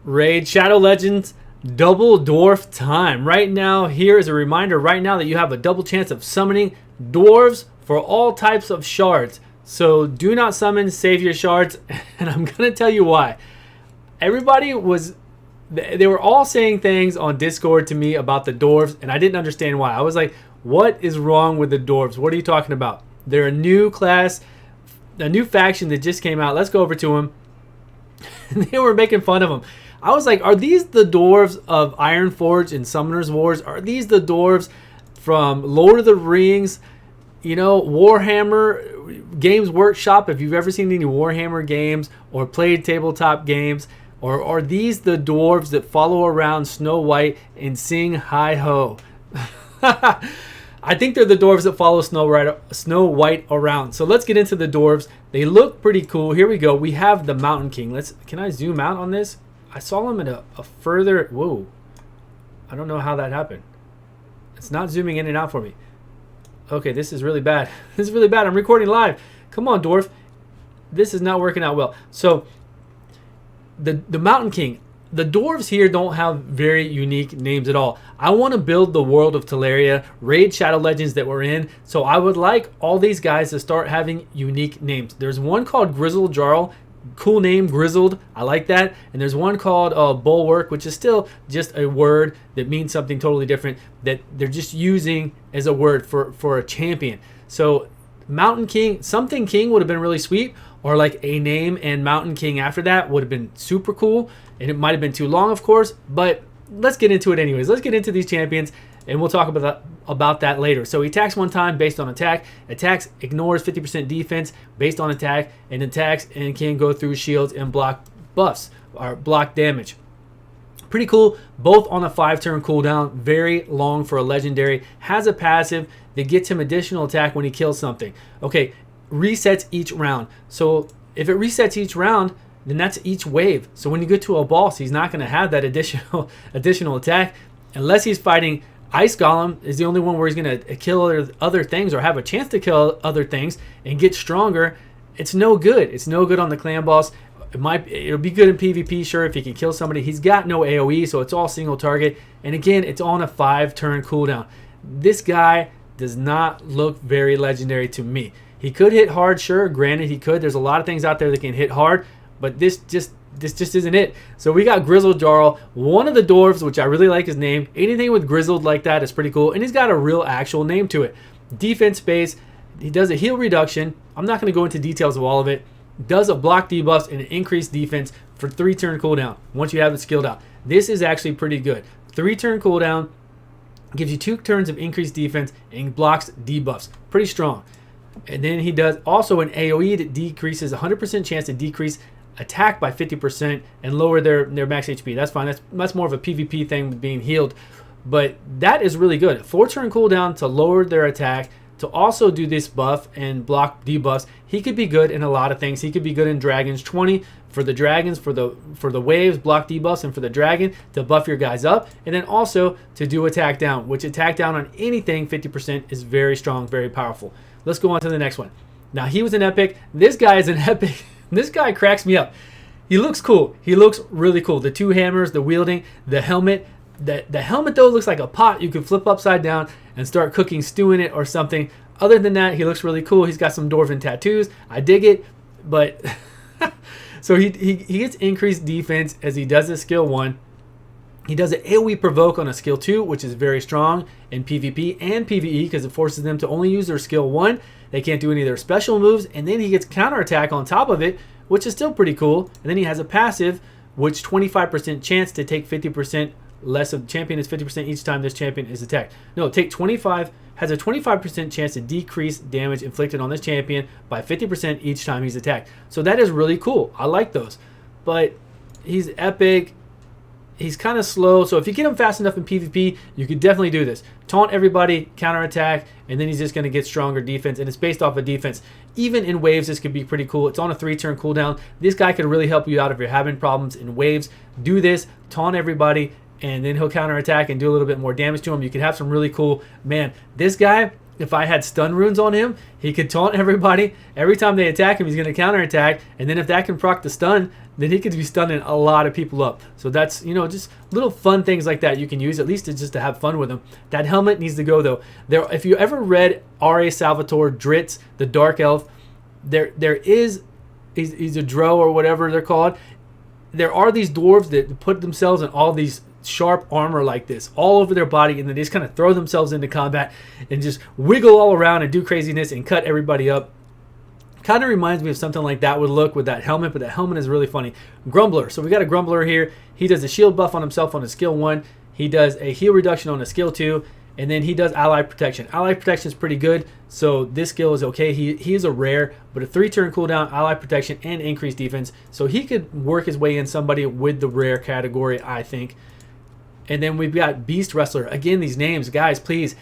Raid Shadow Legends double dwarf time. Right now, here is a reminder right now that you have a double chance of summoning dwarves for all types of shards. So do not summon, save your shards, and I'm going to tell you why. They were all saying things on Discord to me about the dwarves, and I didn't understand why. I was like, what is wrong with the dwarves? What are you talking about? They're a new class, a new faction that just came out. Let's go over to them. They were making fun of them. I was like, are these the dwarves of Ironforge and Summoner's Wars? Are these the dwarves from Lord of the Rings? You know, Warhammer Games Workshop, if you've ever seen any Warhammer games or played tabletop games. Or are these the dwarves that follow around Snow White and sing hi-ho? I think they're the dwarves that follow Snow White around. So let's get into the dwarves. They look pretty cool. Here we go. We have the Mountain King. Can I zoom out on this? I saw him at a further... Whoa. I don't know how that happened. It's not zooming in and out for me. Okay, this is really bad. This is really bad. I'm recording live. Come on, dwarf. This is not working out well. So... The Mountain King, the dwarves here don't have very unique names at all. I want to build the world of Teleria, raid Shadow Legends that we're in, so I would like all these guys to start having unique names. There's one called Grizzled Jarl, cool name, Grizzled, I like that. And there's one called Bulwark, which is still just a word that means something totally different that they're just using as a word for a champion. So Mountain King, something King would have been really sweet, or like a name and Mountain King after that would have been super cool. And it might have been too long, of course, but let's get into it anyways. Let's get into these champions, and we'll talk about that later. So he attacks one time based on attack. Attacks ignores 50% defense based on attack, and attacks and can go through shields and block buffs or block damage. Pretty cool, both on a 5-turn cooldown, very long for a legendary. Has a passive that gets him additional attack when he kills something. Okay, resets each round. So if it resets each round, then that's each wave. So when you get to a boss, he's not going to have that additional attack unless he's fighting Ice Golem. Is the only one where he's going to kill other things or have a chance to kill other things and get stronger. It's no good. It's no good on the clan boss. It'll be good in PvP, sure, if he can kill somebody. He's got no AoE, so it's all single target. And again, it's on a 5-turn cooldown. This guy does not look very legendary to me. He could hit hard, sure. Granted, he could. There's a lot of things out there that can hit hard, but this just isn't it. So we got Grizzled Jarl, one of the dwarves, which I really like his name. Anything with grizzled like that is pretty cool, and he's got a real actual name to it. Defense base. He does a heal reduction. I'm not going to go into details of all of it. Does a block debuffs and an increased defense for 3-turn cooldown once you have it skilled out. This is actually pretty good. 3-turn cooldown gives you 2 turns of increased defense and blocks debuffs. Pretty strong. And then he does also an AoE that decreases 100% chance to decrease attack by 50% and lower their max HP. That's fine. That's more of a PvP thing with being healed. But that is really good. 4-turn cooldown to lower their attack, to also do this buff and block debuffs. He could be good in a lot of things. He could be good in dragons. 20 for the dragons, for the waves, block debuffs, and for the dragon to buff your guys up. And then also to do attack down, which attack down on anything 50% is very strong, very powerful. Let's go on to the next one. Now, he was an epic. This guy is an epic. This guy cracks me up. He looks cool. He looks really cool. The 2 hammers, the wielding, the helmet. The helmet, though, looks like a pot you can flip upside down and start cooking stew in it or something. Other than that, he looks really cool. He's got some dwarven tattoos. I dig it. But so he gets increased defense as he does his skill 1. He does an AoE provoke on a skill 2, which is very strong in PvP and PvE because it forces them to only use their skill 1. They can't do any of their special moves. And then he gets counterattack on top of it, which is still pretty cool. And then he has a passive, which 25% chance to take 50% less of the champion is 50% each time this champion is attacked. No, take 25, has a 25% chance to decrease damage inflicted on this champion by 50% each time he's attacked. So that is really cool. I like those. But he's epic. He's kind of slow, so if you get him fast enough in PvP, you could definitely do this. Taunt everybody, counterattack, and then he's just going to get stronger defense, and it's based off of defense. Even in waves, this could be pretty cool. It's on a 3-turn cooldown. This guy could really help you out if you're having problems in waves. Do this, taunt everybody, and then he'll counterattack and do a little bit more damage to him. You could have some really cool... Man, this guy if I had stun runes on him, he could taunt everybody. Every time they attack him, he's going to counterattack. And then if that can proc the stun, then he could be stunning a lot of people up. So that's, just little fun things like that you can use, at least just to have fun with him. That helmet needs to go, though. If you ever read R.A. Salvatore Dritz, the Dark Elf, he's a Drow or whatever they're called. There are these dwarves that put themselves in all these sharp armor like this all over their body, and then they just kind of throw themselves into combat and just wiggle all around and do craziness and cut everybody up. Kind of reminds me of something like that would look with that helmet, but that helmet is really funny. Grumbler. So we got a Grumbler here. He does a shield buff on himself on a skill 1. He does a heal reduction on a skill 2. And then he does ally protection. Ally protection is pretty good, so this skill is okay. He is a rare, but a 3-turn cooldown, ally protection, and increased defense. So he could work his way in somebody with the rare category, I think. And then we've got Beast Wrestler. Again, these names, guys, please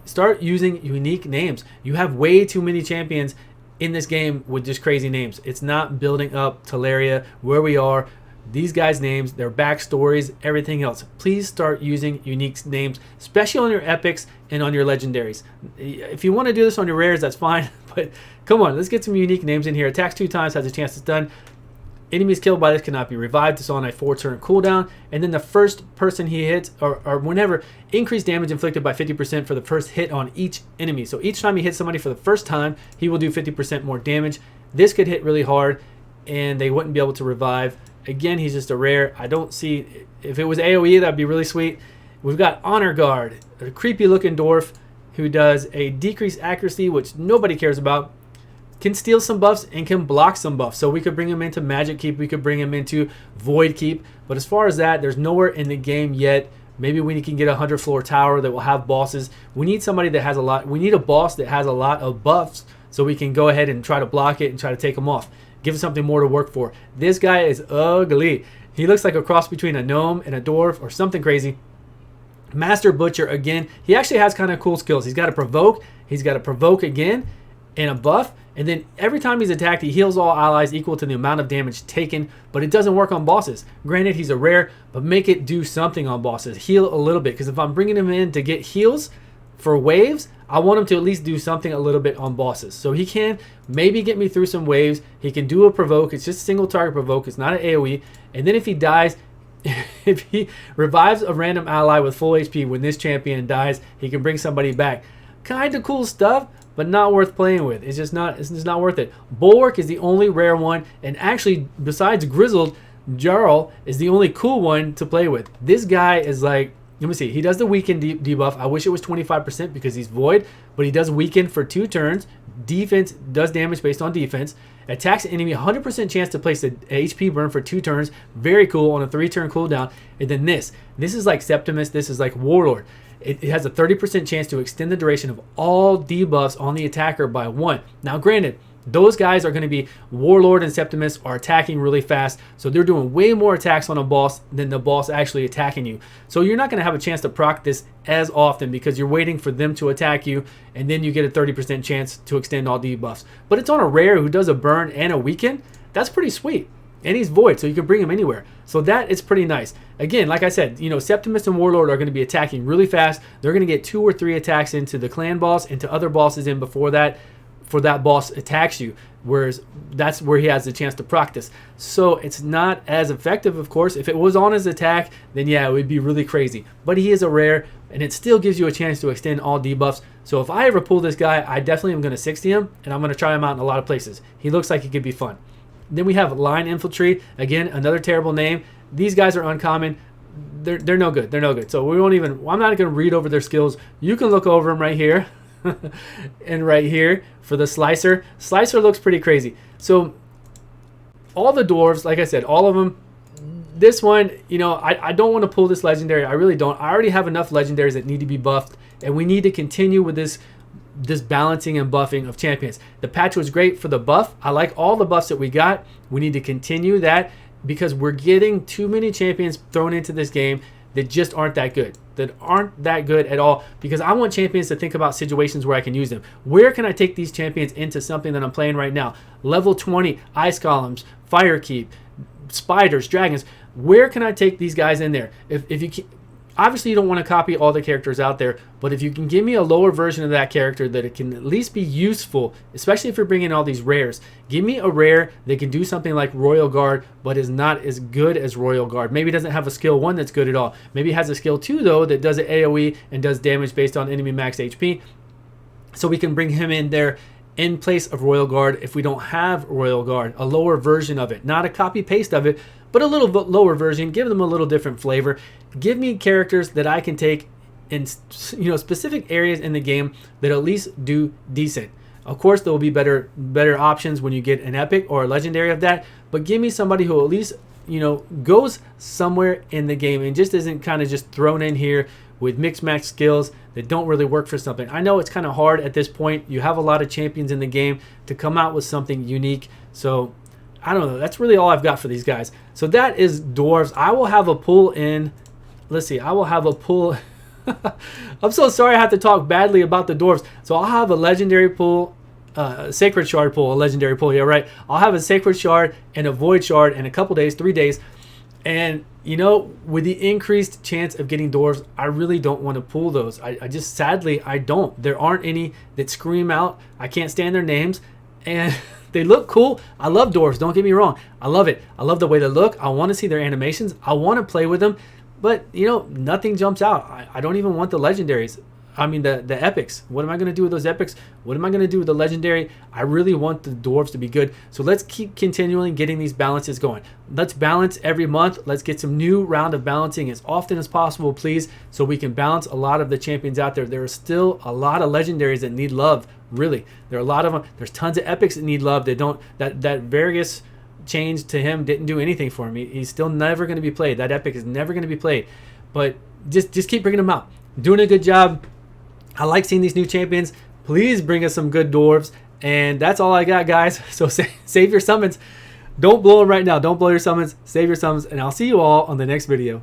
start using unique names. You have way too many champions in this game with just crazy names. It's not building up Teleria, where we are. These guys' names, their backstories, everything else. Please start using unique names, especially on your epics and on your legendaries. If you want to do this on your rares, that's fine. But come on, let's get some unique names in here. Attacks 2 times, has a chance to stun. Enemies killed by this cannot be revived. It's on a 4-turn cooldown. And then the first person he hits, or whenever, increased damage inflicted by 50% for the first hit on each enemy. So each time he hits somebody for the first time, he will do 50% more damage. This could hit really hard, and they wouldn't be able to revive. Again, he's just a rare. I don't see... If it was AoE, that'd be really sweet. We've got Honor Guard, a creepy-looking dwarf who does a decreased accuracy, which nobody cares about. Can steal some buffs and can block some buffs. So we could bring him into Magic Keep. We could bring him into Void Keep. But as far as that, there's nowhere in the game yet. Maybe we can get a 100-floor tower that will have bosses. We need somebody that has a lot... We need a boss that has a lot of buffs so we can go ahead and try to block it and try to take them off. Give him something more to work for. This guy is ugly. He looks like a cross between a gnome and a dwarf or something crazy. Master Butcher, again, he actually has kind of cool skills. He's got a provoke. He's got a provoke again and a buff. And then every time he's attacked, he heals all allies equal to the amount of damage taken. But it doesn't work on bosses. Granted, he's a rare, but make it do something on bosses. Heal a little bit. Because if I'm bringing him in to get heals for waves, I want him to at least do something a little bit on bosses. So he can maybe get me through some waves. He can do a provoke. It's just a single target provoke. It's not an AoE. And then if he dies, if he revives a random ally with full HP when this champion dies, he can bring somebody back. Kind of cool stuff, but not worth playing with. It's just not worth it. Bulwark is the only rare one. And actually, besides Grizzled, Jarl is the only cool one to play with. This guy is like... Let me see. He does the weaken debuff. I wish it was 25% because he's void, but he does weaken for 2 turns. Defense does damage based on defense. Attacks an enemy, 100% chance to place an HP burn for 2 turns. Very cool on a 3-turn cooldown. And then this is like Septimus. This is like Warlord. It has a 30% chance to extend the duration of all debuffs on the attacker by 1. Now, granted, those guys are going to be Warlord and Septimus are attacking really fast. So they're doing way more attacks on a boss than the boss actually attacking you. So you're not going to have a chance to proc this as often because you're waiting for them to attack you. And then you get a 30% chance to extend all debuffs. But it's on a rare who does a burn and a weaken. That's pretty sweet. And he's void, so you can bring him anywhere. So that is pretty nice. Again, like I said, Septimus and Warlord are going to be attacking really fast. They're going to get 2 or 3 attacks into the clan boss, into other bosses in before that. For that boss attacks you, whereas that's where he has the chance to practice. So it's not as effective, of course. If it was on his attack, then yeah, it would be really crazy. But he is a rare, and it still gives you a chance to extend all debuffs. So if I ever pull this guy, I definitely am going to 60 him, and I'm going to try him out in a lot of places. He looks like he could be fun. Then we have Line Infiltrate. Again, another terrible name. These guys are uncommon. They're no good. They're no good. So we won't even... I'm not going to read over their skills. You can look over them right here. And right here for the Slicer. Slicer looks pretty crazy. So all the dwarves, like I said, all of them. This one, I don't want to pull this legendary. I really don't. I already have enough legendaries that need to be buffed, and we need to continue with this balancing and buffing of champions. The patch was great for the buff. I like all the buffs that we got. We need to continue that because we're getting too many champions thrown into this game that just aren't that good. That aren't that good at all, because I want champions to think about situations where I can use them. Where can I take these champions into something that I'm playing right now? Level 20, ice columns, fire keep, spiders, dragons. Where can I take these guys in there? If you can, Obviously, you don't want to copy all the characters out there, but if you can give me a lower version of that character that it can at least be useful, especially if you're bringing all these rares, give me a rare that can do something like Royal Guard, but is not as good as Royal Guard. Maybe it doesn't have a skill 1 that's good at all. Maybe it has a skill 2, though, that does an AoE and does damage based on enemy max HP. So we can bring him in there in place of Royal Guard if we don't have Royal Guard, a lower version of it. Not a copy-paste of it, but a little bit lower version. Give them a little different flavor. Give me characters that I can take in specific areas in the game that at least do decent. Of course, there will be better options when you get an epic or a legendary of that, but give me somebody who at least goes somewhere in the game and just isn't kind of just thrown in here with mixed max skills that don't really work for something. I know it's kind of hard at this point. You have a lot of champions in the game to come out with something unique. So I don't know. That's really all I've got for these guys. So that is Dwarves. I will have a pull in. Let's see. I will have a pull. I'm so sorry I have to talk badly about the Dwarves. So I'll have a legendary pull, Sacred Shard pull, a legendary pull. Yeah, right. I'll have a Sacred Shard and a Void Shard in a couple days, 3 days. And, with the increased chance of getting Dwarves, I really don't want to pull those. I just, sadly, I don't. There aren't any that scream out. I can't stand their names. And they look cool. I love Dwarves. Don't get me wrong. I love it. I love the way they look. I want to see their animations. I want to play with them. But, nothing jumps out. I don't even want the legendaries. I mean, the epics. What am I going to do with those epics? What am I going to do with the legendary? I really want the Dwarves to be good. So let's keep continually getting these balances going. Let's balance every month. Let's get some new round of balancing as often as possible, please, so we can balance a lot of the champions out there. There are still a lot of legendaries that need love, really. There are a lot of them. There's tons of epics that need love. That Vargas change to him didn't do anything for me. He's still never going to be played. That epic is never going to be played. But just keep bringing them out. Doing a good job. I like seeing these new champions. Please bring us some good Dwarves. And that's all I got, guys. So save your summons. Don't blow them right now. Don't blow your summons. Save your summons. And I'll see you all on the next video.